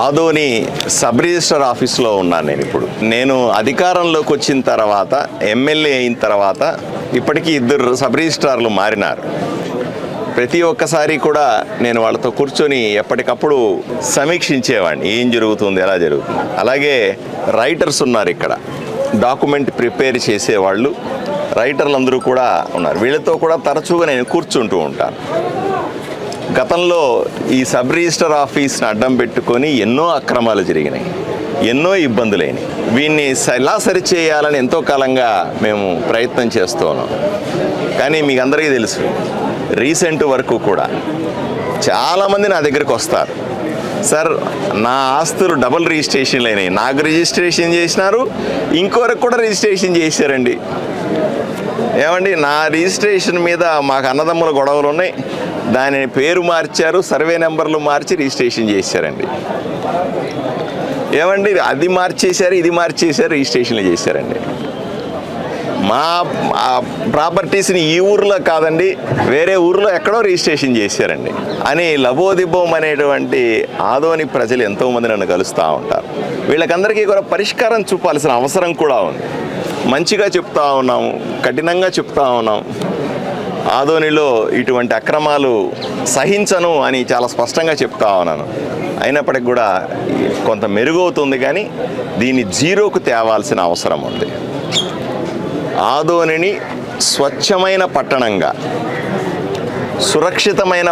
Adoni sub register ఆఫీస్లో ఉన్నాను నేను ఇప్పుడు. నేను అధికారంలోకి వచ్చిన తర్వాత, ఎమ్మెల్యే అయిన తర్వాత ఇప్పటికీ 2 సబ్ రిజిస్ట్రార్లు మారినారు. ప్రతి ఒక్కసారి కూడా నేను వాళ్ళతో కూర్చొని ఎప్పటికప్పుడు సమీక్షించేవాడిని, ఏం జరుగుతుంది, ఎలా జరుగుతుంది. అలాగే రైటర్స్ ఉన్నారు ఇక్కడ, డాక్యుమెంట్ ప్రిపేర్ చేసేవాళ్ళు, రైటర్లు అందరూ కూడా ఉన్నారు. వీళ్ళతో కూడా తరచుగా నేను కూర్చుంటూ ఉంటాను. గతంలో ఈ సబ్ రిజిస్టర్ ఆఫీస్ని అడ్డం పెట్టుకొని ఎన్నో అక్రమాలు జరిగినాయి, ఎన్నో ఇబ్బందులైనవి. వీన్ని ఎలా సరిచేయాలని ఎంతో కాలంగా మేము ప్రయత్నం చేస్తూ ఉన్నాం. కానీ మీకు అందరికీ తెలుసు, రీసెంట్ వరకు కూడా చాలామంది నా దగ్గరికి వస్తారు, సార్ నా ఆస్తులు డబుల్ రిజిస్ట్రేషన్లు అయినాయి, నాకు రిజిస్ట్రేషన్ చేసినారు, ఇంకొరకు కూడా రిజిస్ట్రేషన్ చేశారండి. ఏమండి, నా రిజిస్ట్రేషన్ మీద మాకు అన్నదమ్ముల గొడవలు ఉన్నాయి, దాని పేరు మార్చారు, సర్వే నెంబర్లు మార్చి రిజిస్ట్రేషన్ చేశారండి. ఏమండి, అది మార్చేశారు, ఇది మార్చేశారు, రిజిస్ట్రేషన్లు చేశారండి. మా ప్రాపర్టీస్ని ఈ ఊర్లో కాదండి, వేరే ఊర్లో ఎక్కడో రిజిస్ట్రేషన్ చేశారండి అని లబోదిబ్బం అనేటువంటి ఆదోని ప్రజలు ఎంతోమంది నన్ను కలుస్తూ ఉంటారు. వీళ్ళకందరికీ కూడా పరిష్కారం చూపాల్సిన అవసరం కూడా ఉంది. మంచిగా చెప్తా ఉన్నాము, కఠినంగా చెప్తా ఉన్నాం. ఆదోనిలో ఇటువంటి అక్రమాలు సహించను అని చాలా స్పష్టంగా చెప్తా ఉన్నాను. అయినప్పటికి కూడా కొంత మెరుగవుతుంది, కానీ దీన్ని జీరోకు తేవాల్సిన అవసరం ఉంది. ఆదోనిని స్వచ్ఛమైన పట్టణంగా, సురక్షితమైన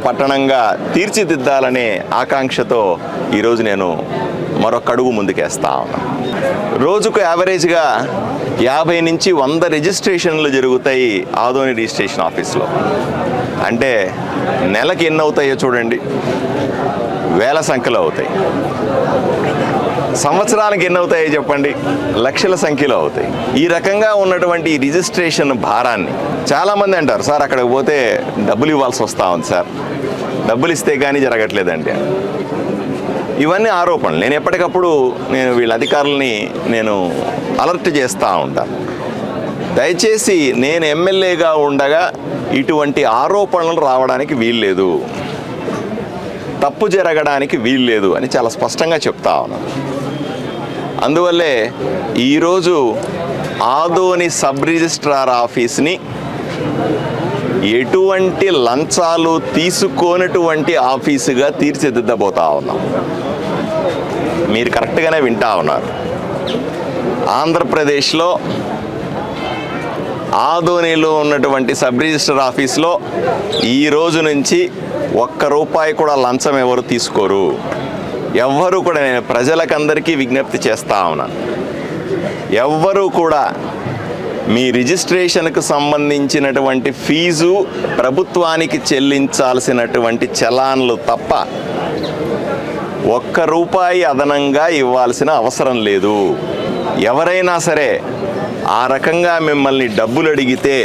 పట్టణంగా తీర్చిదిద్దాలనే ఆకాంక్షతో ఈరోజు నేను మరొక అడుగు ముందుకేస్తా ఉన్నాను. రోజుకు యావరేజ్గా 50 నుంచి 100 రిజిస్ట్రేషన్లు జరుగుతాయి ఆదోని రిజిస్ట్రేషన్ ఆఫీస్లో. అంటే నెలకి ఎన్ని అవుతాయో చూడండి, వేల సంఖ్యలో అవుతాయి. సంవత్సరానికి ఎన్ని అవుతాయో చెప్పండి, లక్షల సంఖ్యలో అవుతాయి. ఈ రకంగా ఉన్నటువంటి రిజిస్ట్రేషన్ భారాన్ని చాలామంది అంటారు, సార్ అక్కడికి పోతే డబ్బులు ఇవ్వాల్సి వస్తూ ఉంది సార్, డబ్బులు ఇస్తే కానీ జరగట్లేదండి. ఇవన్నీ ఆరోపణలు. నేను ఎప్పటికప్పుడు వీళ్ళ అధికారులని అలర్ట్ చేస్తూ ఉంటాను. దయచేసి నేను ఎమ్మెల్యేగా ఉండగా ఇటువంటి ఆరోపణలు రావడానికి వీల్లేదు, తప్పు జరగడానికి వీల్లేదు అని చాలా స్పష్టంగా చెప్తా ఉన్నాను. అందువల్లే ఈరోజు ఆదోని సబ్ రిజిస్ట్రార్ ఆఫీస్ని ఎటువంటి లంచాలు తీసుకోనటువంటి ఆఫీసుగా తీర్చిదిద్దబోతా ఉన్నాం. మీరు కరెక్ట్గానే వింటా ఉన్నారు. ఆంధ్రప్రదేశ్లో ఆదోనిలో ఉన్నటువంటి సబ్ రిజిస్టర్ ఆఫీస్లో ఈ రోజు నుంచి ₹1 కూడా లంచం ఎవరు తీసుకోరు. ఎవ్వరూ కూడా, నేను ప్రజలకందరికీ విజ్ఞప్తి చేస్తా ఉన్నాను, ఎవ్వరూ కూడా మీ రిజిస్ట్రేషన్కు సంబంధించినటువంటి ఫీజు ప్రభుత్వానికి చెల్లించాల్సినటువంటి చలాన్లు తప్ప ₹1 అదనంగా ఇవ్వాల్సిన అవసరం లేదు. ఎవరైనా సరే ఆ రకంగా మిమ్మల్ని డబ్బులు అడిగితే,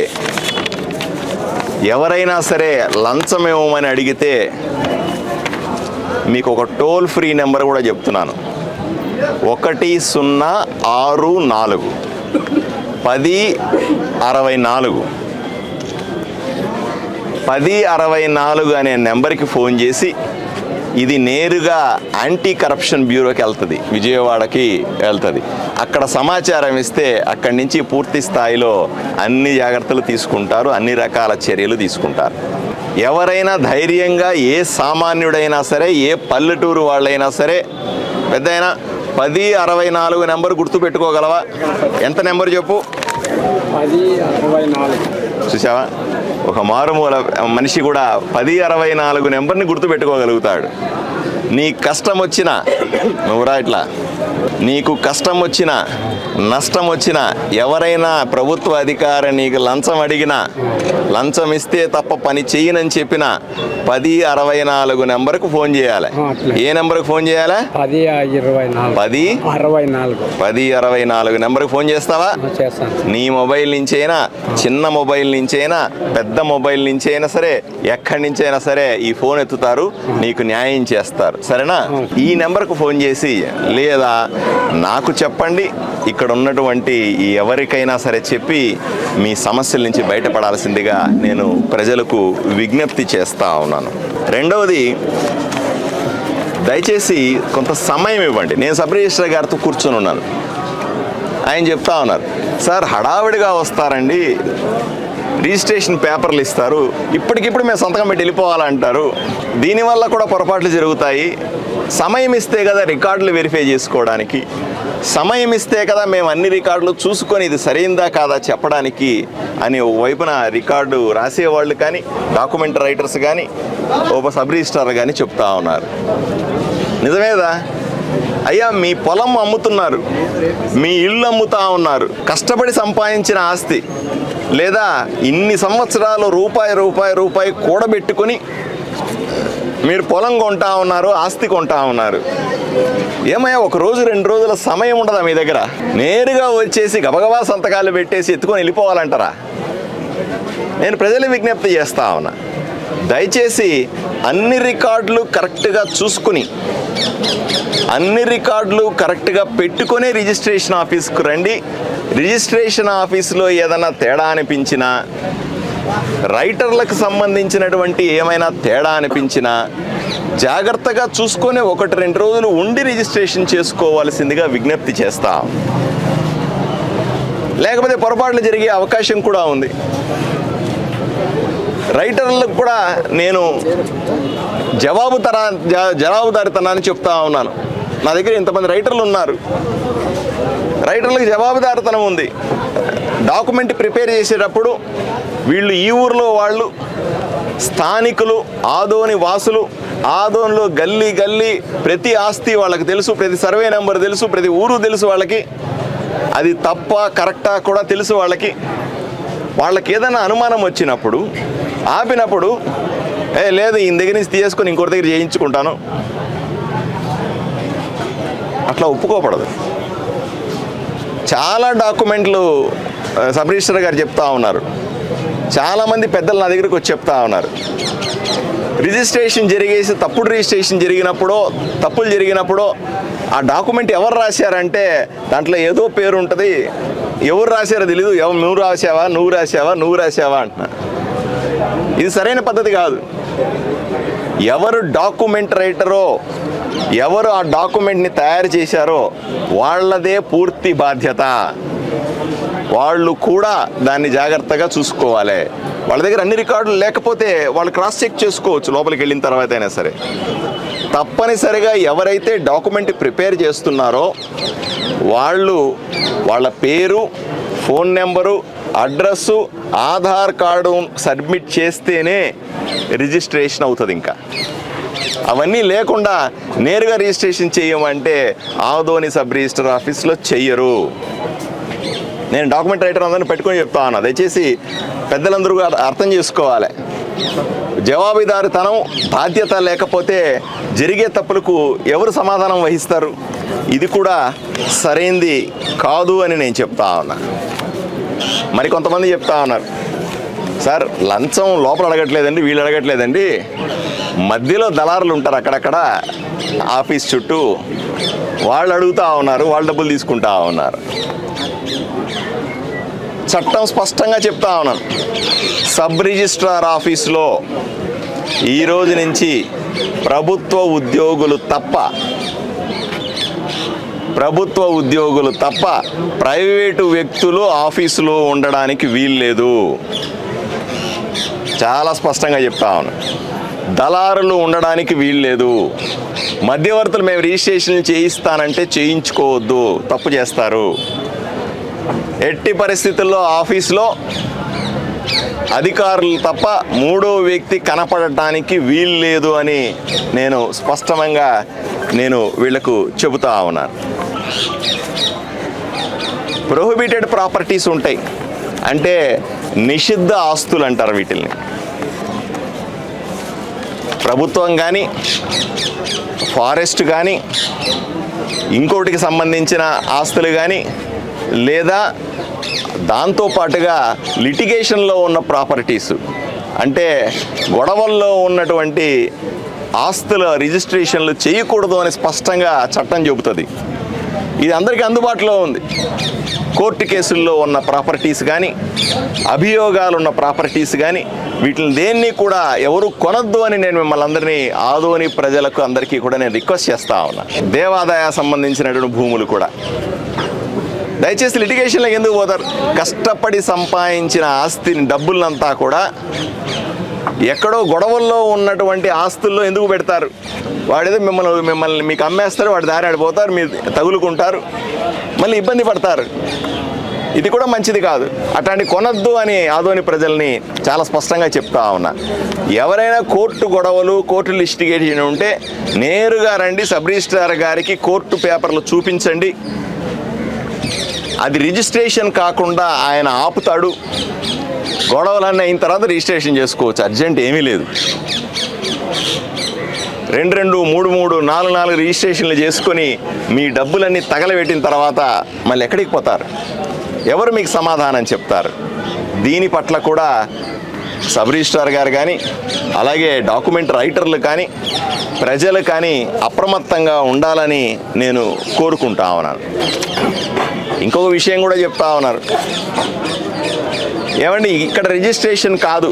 ఎవరైనా సరే లంచం ఇవ్వమని అడిగితే మీకు ఒక టోల్ ఫ్రీ నెంబర్ కూడా చెప్తున్నాను, 1064 1064 1064 అనే నెంబర్కి ఫోన్ చేసి, ఇది నేరుగా యాంటీ కరప్షన్ బ్యూరోకి వెళ్తుంది, విజయవాడకి వెళ్తుంది. అక్కడ సమాచారం ఇస్తే అక్కడి నుంచి పూర్తి స్థాయిలో అన్ని జాగ్రత్తలు తీసుకుంటారు, అన్ని రకాల చర్యలు తీసుకుంటారు. ఎవరైనా ధైర్యంగా, ఏ సామాన్యుడైనా సరే, ఏ పల్లెటూరు వాళ్ళైనా సరే, పెద్దయినా 1064 నెంబర్ గుర్తుపెట్టుకోగలవా? ఎంత నెంబర్ చెప్పు? 1064. చూసావా, ఒక మారుమూల మనిషి కూడా 1064 నెంబర్ని గుర్తుపెట్టుకోగలుగుతాడు. నీ కష్టం వచ్చినా, నువ్వురా ఇట్లా, నీకు కష్టం వచ్చినా, నష్టం వచ్చినా, ఎవరైనా ప్రభుత్వ అధికారి నీకు లంచం అడిగినా, లంచం ఇస్తే తప్ప పని చేయనని చెప్పినా 1064 నెంబర్కు ఫోన్ చేయాలి. ఏ నెంబర్కి ఫోన్ చేయాలి? 1064 నెంబర్కి ఫోన్ చేస్తావా? నీ మొబైల్ నుంచైనా, చిన్న మొబైల్ నుంచైనా, పెద్ద మొబైల్ నుంచైనా సరే, ఎక్కడి నుంచైనా సరే ఈ ఫోన్ ఎత్తుతారు, నీకు న్యాయం చేస్తారు. సరేనా? ఈ నెంబర్కు ఫోన్ చేసి, లేదా నాకు చెప్పండి, ఇక్కడ ఉన్నటువంటి ఎవరికైనా సరే చెప్పి మీ సమస్యల నుంచి బయటపడాల్సిందిగా నేను ప్రజలకు విజ్ఞప్తి చేస్తా ఉన్నాను. రెండవది, దయచేసి కొంత సమయం ఇవ్వండి. నేను సబ్ రిజిస్ట్రార్ గారితో కూర్చొని ఉన్నాను. ఆయన చెప్తా ఉన్నారు, సార్ హడావిడిగా వస్తారండి, రిజిస్ట్రేషన్ పేపర్లు ఇస్తారు, ఇప్పటికిప్పుడు మేము సంతకం పెట్టి వెళ్ళిపోవాలంటారు, దీనివల్ల కూడా పొరపాట్లు జరుగుతాయి, సమయం ఇస్తే కదా రికార్డులు వెరిఫై చేసుకోవడానికి, సమయం ఇస్తే కదా మేము అన్ని రికార్డులు చూసుకొని ఇది సరైందా కాదా చెప్పడానికి అని వైపున రికార్డు రాసేవాళ్ళు కానీ, డాక్యుమెంట్ రైటర్స్ కానీ, ఒక సబ్ రిజిస్ట్రార్ కానీ చెప్తా ఉన్నారు. నిజమేదా? అయ్యా, మీ పొలం అమ్ముతున్నారు, మీ ఇల్లు అమ్ముతా ఉన్నారు, కష్టపడి సంపాదించిన ఆస్తి, లేదా ఇన్ని సంవత్సరాలు రూపాయి కూడబెట్టుకొని మీరు పొలం కొంటా ఉన్నారు, ఆస్తి కొంటా ఉన్నారు. ఏమయ్యా, ఒక రోజు 2 రోజుల సమయం ఉండదా మీ దగ్గర? నేరుగా వచ్చేసి గబగబా సంతకాలు పెట్టేసి ఎత్తుకొని వెళ్ళిపోవాలంటారా? నేను ప్రజల విజ్ఞప్తి చేస్తా ఉన్నా, దయచేసి అన్ని రికార్డులు కరెక్ట్గా చూసుకుని, అన్ని రికార్డులు కరెక్ట్గా పెట్టుకునే రిజిస్ట్రేషన్ ఆఫీస్కు రండి. రిజిస్ట్రేషన్ ఆఫీసులో ఏదైనా తేడా అనిపించినా, రైటర్లకు సంబంధించినటువంటి ఏమైనా తేడా అనిపించినా జాగ్రత్తగా చూసుకొని 1-2 రోజులు ఉండి రిజిస్ట్రేషన్ చేసుకోవాల్సిందిగా విజ్ఞప్తి చేస్తాం. లేకపోతే పొరపాట్లు జరిగే అవకాశం కూడా ఉంది. రైటర్లకు కూడా నేను జవాబుదారితనాన్ని చెప్తా ఉన్నాను. నా దగ్గర ఇంతమంది రైటర్లు ఉన్నారు, రైటర్లకు జవాబుదారితనం ఉంది. డాక్యుమెంట్ ప్రిపేర్ చేసేటప్పుడు వీళ్ళు ఈ ఊర్లో వాళ్ళు, స్థానికులు, ఆదోని వాసులు, ఆదోన్లో గల్లీ ప్రతి ఆస్తి వాళ్ళకి తెలుసు, ప్రతి సర్వే నెంబర్ తెలుసు, ప్రతి ఊరు తెలుసు వాళ్ళకి, అది తప్ప కరెక్టా కూడా తెలుసు వాళ్ళకి. వాళ్ళకి ఏదైనా అనుమానం వచ్చినప్పుడు, ఆపినప్పుడు, లేదు ఈయన దగ్గర నుంచి తీసుకొని ఇంకోటి దగ్గర చేయించుకుంటాను, అట్లా ఒప్పుకోపడదు. చాలా డాక్యుమెంట్లు సబ్ రిజిస్ట్రార్ గారు చెప్తా ఉన్నారు, చాలామంది పెద్దలు నా దగ్గరికి వచ్చి చెప్తా ఉన్నారు, రిజిస్ట్రేషన్ జరిగేసి తప్పుడు రిజిస్ట్రేషన్ తప్పులు జరిగినప్పుడు ఆ డాక్యుమెంట్ ఎవరు రాశారంటే దాంట్లో ఏదో పేరు ఉంటుంది, ఎవరు రాశారో తెలీదు, నువ్వు రాసావా అంటున్నా. ఇది సరైన పద్ధతి కాదు. ఎవరు డాక్యుమెంట్ రైటరో, ఎవరు ఆ డాక్యుమెంట్ని తయారు చేశారో వాళ్ళదే పూర్తి బాధ్యత. వాళ్ళు కూడా దాన్ని జాగ్రత్తగా చూసుకోవాలి. వాళ్ళ దగ్గర అన్ని రికార్డులు లేకపోతే వాళ్ళు క్రాస్ చెక్ చేసుకోవచ్చు లోపలికి వెళ్ళిన తర్వాత అయినా సరే. తప్పనిసరిగా ఎవరైతే డాక్యుమెంట్ ప్రిపేర్ చేస్తున్నారో వాళ్ళ పేరు, phone number, address, Aadhaar card submit చేస్తేనే రిజిస్ట్రేషన్ అవుతుంది. ఇంకా అవన్నీ లేకుండా నేరుగా రిజిస్ట్రేషన్ చేయమంటే ఆదోని సబ్ రిజిస్టర్ ఆఫీస్లో చెయ్యరు. నేను డాక్యుమెంట్ రైటర్ అందరిని పెట్టుకొని చెప్తా ఉన్నా, దయచేసి పెద్దలందరూ అర్థం చేసుకోవాలి. జవాబుదారితనం, బాధ్యత లేకపోతే జరిగే తప్పులకు ఎవరు సమాధానం వహిస్తారు? ఇది కూడా సరైంది కాదు అని నేను చెప్తా ఉన్నా. మరి కొంతమంది చెప్తా ఉన్నారు, సార్ లంచం లోపల అడగట్లేదండి, వీళ్ళు అడగట్లేదండి, మధ్యలో దళారులు ఉంటారు అక్కడక్కడ ఆఫీస్ చుట్టూ, వాళ్ళు అడుగుతూ ఉన్నారు, వాళ్ళు డబ్బులు తీసుకుంటా ఉన్నారు. చట్టం స్పష్టంగా చెప్తా ఉన్నాను, సబ్ రిజిస్ట్రార్ ఆఫీసులో ఈ రోజు నుంచి ప్రభుత్వ ఉద్యోగులు తప్ప ప్రైవేటు వ్యక్తులు ఆఫీసులో ఉండడానికి వీల్లేదు. చాలా స్పష్టంగా చెప్తా ఉన్నాను. దళారులు ఉండడానికి వీల్లేదు. మధ్యవర్తులు మేము రిజిస్ట్రేషన్ చేయిస్తానంటే చేయించుకోవద్దు, తప్పు చేస్తారు. ఎట్టి పరిస్థితుల్లో ఆఫీసులో అధికారులు తప్ప మూడో వ్యక్తి కనపడటానికి వీల్లేదు అని నేను స్పష్టంగా వీళ్లకు చెబుతా ఉన్నాను. ప్రొహిబిటెడ్ ప్రాపర్టీస్ ఉంటాయి, అంటే నిషిద్ధ ఆస్తులు అంటారు వీటిల్ని. ప్రభుత్వం కానీ, ఫారెస్ట్ కానీ, ఇంకోటికి సంబంధించిన ఆస్తులు కానీ, లేదా దాంతోపాటుగా లిటిగేషన్లో ఉన్న ప్రాపర్టీసు, అంటే గొడవల్లో ఉన్నటువంటి ఆస్తుల రిజిస్ట్రేషన్లు చేయకూడదు అని స్పష్టంగా చట్టం చెబుతుంది. ఇది అందరికీ అందుబాటులో ఉంది. కోర్టు కేసుల్లో ఉన్న ప్రాపర్టీస్ కానీ, అభియోగాలు ఉన్న ప్రాపర్టీస్ కానీ, వీటిని దేన్ని కూడా ఎవరు కొనొద్దు అని నేను మిమ్మల్ని అందరినీ, ఆదోని ప్రజలకు అందరికీ కూడా నేను రిక్వెస్ట్ చేస్తా ఉన్నా. దేవాదాయ సంబంధించినటువంటి భూములు కూడా దయచేసి లిటిగేషన్లోకి ఎందుకు పోతారు? కష్టపడి సంపాదించిన ఆస్తిని, డబ్బులంతా కూడా ఎక్కడో గొడవల్లో ఉన్నటువంటి ఆస్తుల్లో ఎందుకు పెడతారు? వాడేదో మిమ్మల్ని మీకు అమ్మేస్తారు, వాడి దారి ఆడిపోతారు, మీరు తగులుకుంటారు, మళ్ళీ ఇబ్బంది పడతారు. ఇది కూడా మంచిది కాదు. అట్లాంటి కొనొద్దు అని ఆదోని ప్రజల్ని చాలా స్పష్టంగా చెప్తా ఉన్నా. ఎవరైనా కోర్టు గొడవలు, కోర్టు లిటిగేషన్ ఉంటే నేరుగా రండి, సబ్ రిజిస్ట్రార్ గారికి కోర్టు పేపర్లు చూపించండి. అది రిజిస్ట్రేషన్ కాకుండా ఆయన ఆపుతాడు. గొడవలన్నీ అయిన తర్వాత రిజిస్ట్రేషన్ చేసుకోవచ్చు, అర్జెంట్ ఏమీ లేదు. 2, 3, 4 రిజిస్ట్రేషన్లు చేసుకొని మీ డబ్బులన్నీ తగలబెట్టిన తర్వాత మళ్ళీ ఎక్కడికి పోతారు? ఎవరు మీకు సమాధానం చెప్తారు? దీని పట్ల కూడా సబ్ రిజిస్ట్రార్ గారు కానీ, అలాగే డాక్యుమెంట్ రైటర్లు కానీ, ప్రజలు కానీ అప్రమత్తంగా ఉండాలని నేను కోరుకుంటా ఉన్నాను. ఇంకొక విషయం కూడా చెప్తా ఉన్నారు. ఏమండి, ఇక్కడ రిజిస్ట్రేషన్ కాదు,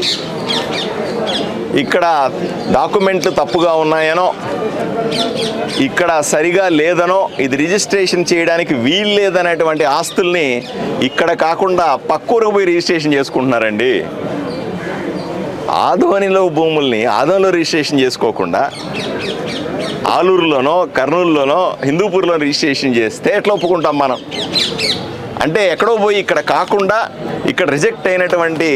ఇక్కడ డాక్యుమెంట్లు తప్పుగా ఉన్నాయనో, ఇక్కడ సరిగా లేదనో, ఇది రిజిస్ట్రేషన్ చేయడానికి వీలు లేదనేటువంటి ఆస్తుల్ని ఇక్కడ కాకుండా పక్కూరకు పోయి రిజిస్ట్రేషన్ చేసుకుంటున్నారండి. ఆదోనిలో భూముల్ని ఆదోనిలో రిజిస్ట్రేషన్ చేసుకోకుండా ఆలూరులోనో, కర్నూలులోనో, హిందూపూర్లో రిజిస్ట్రేషన్ చేస్తే ఎట్లా ఒప్పుకుంటాం మనం? అంటే ఎక్కడో పోయి ఇక్కడ కాకుండా ఇక్కడ రిజెక్ట్ అయినటువంటి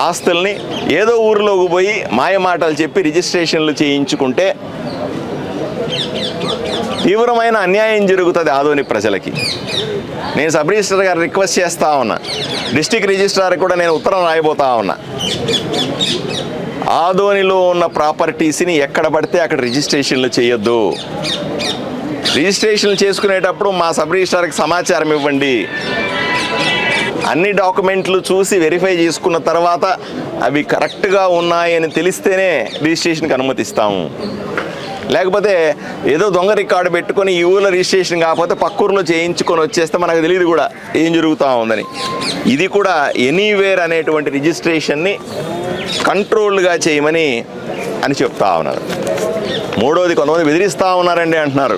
ఆస్తుల్ని ఏదో ఊరిలోకి పోయి మాయమాటలు చెప్పి రిజిస్ట్రేషన్లు చేయించుకుంటే తీవ్రమైన అన్యాయం జరుగుతుంది ఆదోని ప్రజలకి. నేను సబ్ రిజిస్ట్రార్ గారు రిక్వెస్ట్ చేస్తూ ఉన్నా, డిస్ట్రిక్ట్ రిజిస్ట్రార్ కూడా నేను ఉత్తరం రాయబోతా ఉన్నా. ఆదోనిలో ఉన్న ప్రాపర్టీస్ని ఎక్కడ పడితే అక్కడ రిజిస్ట్రేషన్లు చేయొద్దు. రిజిస్ట్రేషన్లు చేసుకునేటప్పుడు మా సబ్ రిజిస్ట్రార్కి సమాచారం ఇవ్వండి. అన్ని డాక్యుమెంట్లు చూసి వెరిఫై చేసుకున్న తర్వాత అవి కరెక్ట్గా ఉన్నాయని తెలిస్తేనే రిజిస్ట్రేషన్కి అనుమతిస్తాము. లేకపోతే ఏదో దొంగ రికార్డు పెట్టుకొని ఈ ఊళ్ళో రిజిస్ట్రేషన్ కాకపోతే పక్కూరులో చేయించుకొని వచ్చేస్తే మనకు తెలియదు కూడా ఏం జరుగుతూ ఉందని. ఇది కూడా ఎనీవేర్ అనేటువంటి రిజిస్ట్రేషన్ని కంట్రోల్గా చేయమని అని చెప్తా ఉన్నారు. మూడోది, కొంతమంది బెదిరిస్తూ ఉన్నారండి అంటున్నారు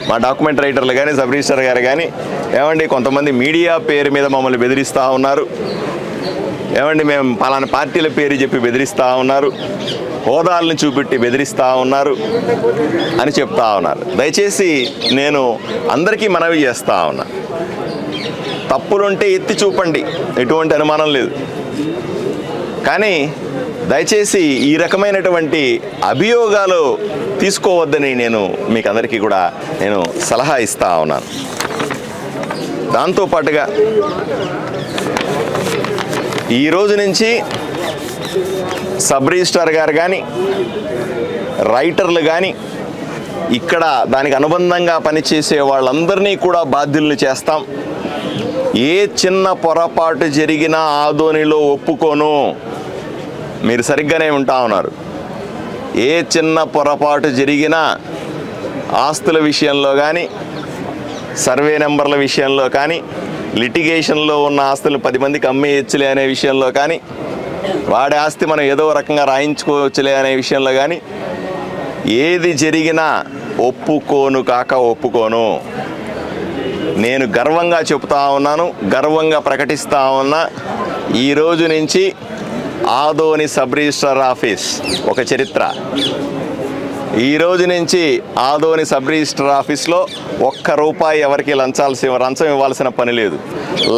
మా డాక్యుమెంట్ రైటర్లు కానీ, సబ్ రిజిస్ట్రార్ గారు కానీ. ఏమండి, కొంతమంది మీడియా పేరు మీద మమ్మల్ని బెదిరిస్తూ ఉన్నారు. ఏమండి, మేము పలానా పార్టీల పేరు చెప్పి బెదిరిస్తూ ఉన్నారు, హోదాలను చూపెట్టి బెదిరిస్తూ ఉన్నారు అని చెప్తా ఉన్నారు. దయచేసి నేను అందరికీ మనవి చేస్తూ ఉన్నా, తప్పులుంటే ఎత్తి చూపండి, ఎటువంటి అనుమానం లేదు. కానీ దయచేసి ఈ రకమైనటువంటి అభియోగాలు తీసుకోవద్దని నేను మీకు అందరికీ కూడా నేను సలహా ఇస్తా ఉన్నాను. దాంతోపాటుగా ఈరోజు నుంచి సబ్ రిజిస్ట్రార్ గారు కానీ, రైటర్లు కానీ, ఇక్కడ దానికి అనుబంధంగా పనిచేసే వాళ్ళందరినీ కూడా బాధ్యుల్ని చేస్తాం. ఏ చిన్న పొరపాటు జరిగినా ఆదోనిలో ఒప్పుకోను. మీరు సరిగ్గానే ఉంటా ఉన్నారు. ఏ చిన్న పొరపాటు జరిగినా ఆస్తుల విషయంలో కానీ, సర్వే నెంబర్ల విషయంలో కానీ, లిటిగేషన్లో ఉన్న ఆస్తులు 10 మందికి అమ్మేయచ్చులే అనే విషయంలో కానీ, వాడి ఆస్తి మనం ఏదో రకంగా రాయించుకోవచ్చులే అనే విషయంలో కానీ, ఏది జరిగినా ఒప్పుకోను కాక ఒప్పుకోను. నేను గర్వంగా చెప్తా ఉన్నాను, గర్వంగా ప్రకటిస్తూ ఉన్నా. ఈరోజు నుంచి ఆదోని సబ్ రిజిస్ట్రార్ ఆఫీస్ ఒక చరిత్ర. ఈరోజు నుంచి ఆదోని సబ్ రిజిస్ట్రార్ ఆఫీస్లో ₹1 ఎవరికి లంచం ఇవ్వాల్సిన పని లేదు.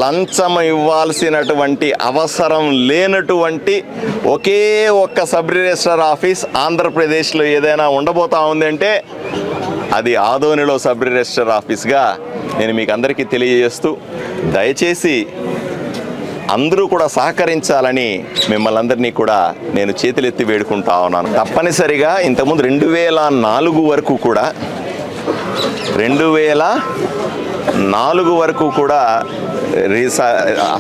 లంచం ఇవ్వాల్సినటువంటి అవసరం లేనటువంటి ఒకే ఒక్క సబ్ రిజిస్ట్రార్ ఆఫీస్ ఆంధ్రప్రదేశ్లో ఏదైనా ఉండబోతా ఉందంటే అది ఆదోనిలో సబ్ రిజిస్ట్రార్ ఆఫీస్గా నేను మీకు అందరికీ తెలియజేస్తూ, దయచేసి అందరూ కూడా సహకరించాలని మిమ్మల్ని అందరినీ కూడా నేను చేతులెత్తి వేడుకుంటా ఉన్నాను. తప్పనిసరిగా ఇంతకుముందు 2004 వరకు కూడా 2004 వరకు కూడా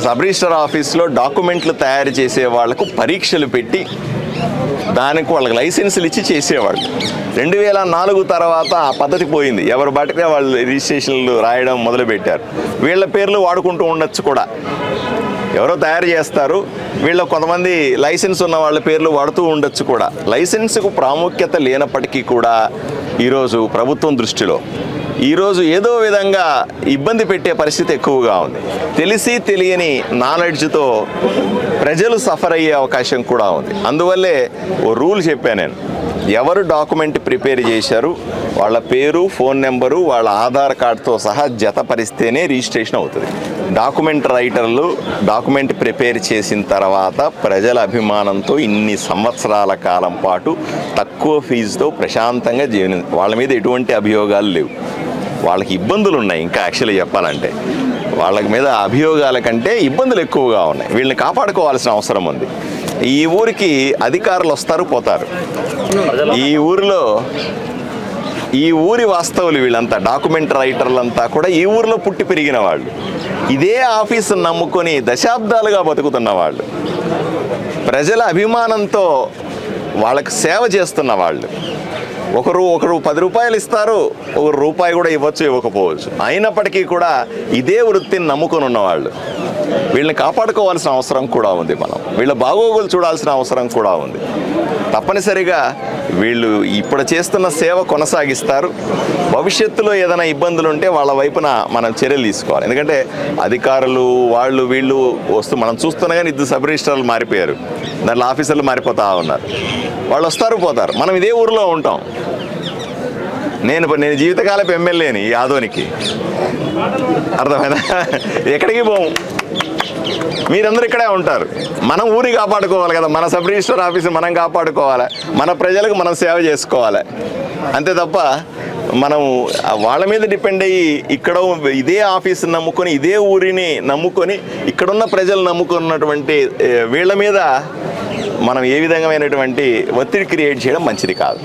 సబ్ రిజిస్ట్రార్ ఆఫీస్లో డాక్యుమెంట్లు తయారు చేసే వాళ్లకు పరీక్షలు పెట్టి దానికి వాళ్ళకి లైసెన్సులు ఇచ్చి చేసేవాళ్ళు. 2004 తర్వాత ఆ పద్ధతి పోయింది. ఎవరు బట్టిగా వాళ్ళు రిజిస్ట్రేషన్లు రాయడం మొదలుపెట్టారు. వీళ్ళ పేర్లు వాడుకుంటూ ఉండొచ్చు కూడా. ఎవరో తయారు చేస్తారు, వీళ్ళ కొంతమంది లైసెన్స్ ఉన్న వాళ్ళ పేర్లు వాడుతూ ఉండొచ్చు కూడా. లైసెన్స్కు ప్రాముఖ్యత లేనప్పటికీ కూడా ఈరోజు ప్రభుత్వం దృష్టిలో ఈరోజు ఏదో విధంగా ఇబ్బంది పెట్టే పరిస్థితి ఎక్కువగా ఉంది. తెలిసి తెలియని నాలెడ్జ్తో ప్రజలు సఫర్ అయ్యే అవకాశం కూడా ఉంది. అందువల్లే ఓ రూల్ చెప్పాను నేను. ఎవరు డాక్యుమెంట్ ప్రిపేర్ చేశారు వాళ్ళ పేరు, ఫోన్ నెంబరు, వాళ్ళ ఆధార్ కార్డుతో సహా జతపరిస్తేనే రిజిస్ట్రేషన్ అవుతుంది. డాక్యుమెంట్ రైటర్లు డాక్యుమెంట్ ప్రిపేర్ చేసిన తర్వాత ప్రజల అభిమానంతో ఇన్ని సంవత్సరాల కాలం పాటు తక్కువ ఫీజుతో ప్రశాంతంగా వాళ్ళ మీద ఎటువంటి అభియోగాలు లేవు. వాళ్ళకి ఇబ్బందులు ఉన్నాయి. ఇంకా యాక్చువల్లీ చెప్పాలంటే వాళ్ళకి మీద అభియోగాల కంటే ఇబ్బందులు ఎక్కువగా ఉన్నాయి. వీళ్ళని కాపాడుకోవాల్సిన అవసరం ఉంది. ఈ ఊరికి అధికారులు వస్తారు పోతారు. ఈ ఊరి వాస్తవులు వీళ్ళంతా, డాక్యుమెంట్ రైటర్లంతా కూడా ఈ ఊరిలో పుట్టి పెరిగిన వాళ్ళు, ఇదే ఆఫీసును నమ్ముకొని దశాబ్దాలుగా బతుకుతున్న వాళ్ళు, ప్రజల అభిమానంతో వాళ్ళకి సేవ చేస్తున్న వాళ్ళు. ఒకరు 10 రూపాయలు ఇస్తారు, ఒకరు రూపాయి కూడా ఇవ్వచ్చు, ఇవ్వకపోవచ్చు. అయినప్పటికీ కూడా ఇదే వృత్తిని నమ్ముకొని ఉన్నవాళ్ళు. వీళ్ళని కాపాడుకోవాల్సిన అవసరం కూడా ఉంది. మనం వీళ్ళ బాగోగులు చూడాల్సిన అవసరం కూడా ఉంది. తప్పనిసరిగా వీళ్ళు ఇప్పుడు చేస్తున్న సేవ కొనసాగిస్తారు. భవిష్యత్తులో ఏదైనా ఇబ్బందులు ఉంటే వాళ్ళ వైపున మనం చర్యలు తీసుకోవాలి. ఎందుకంటే అధికారులు వీళ్ళు వస్తూ మనం చూస్తున్నా కానీ ఇద్దరు సబ్ రిజిస్ట్రార్లు మారిపోయారు, దాంట్లో ఆఫీసర్లు మారిపోతూ ఉన్నారు. వాళ్ళు వస్తారు పోతారు. మనం ఇదే ఊరిలో ఉంటాం. నేను జీవితకాలపు ఎమ్మెల్యేని ఈ ఆదోనికి, అర్థమైనా? ఎక్కడికి పోము, మీరందరూ ఇక్కడే ఉంటారు. మనం ఊరిని కాపాడుకోవాలి కదా, మన సబ్ రిజిస్టర్ ఆఫీసు మనం కాపాడుకోవాలి, మన ప్రజలకు మనం సేవ చేసుకోవాలి. అంతే తప్ప మనం వాళ్ళ మీద డిపెండ్ అయ్యి ఇక్కడ ఇదే ఆఫీసుని నమ్ముకొని, ఇదే ఊరిని నమ్ముకొని, ఇక్కడున్న ప్రజలు నమ్ముకున్నటువంటి వీళ్ళ మీద మనం ఏ విధమైనటువంటి ఒత్తిడి క్రియేట్ చేయడం మంచిది కాదు.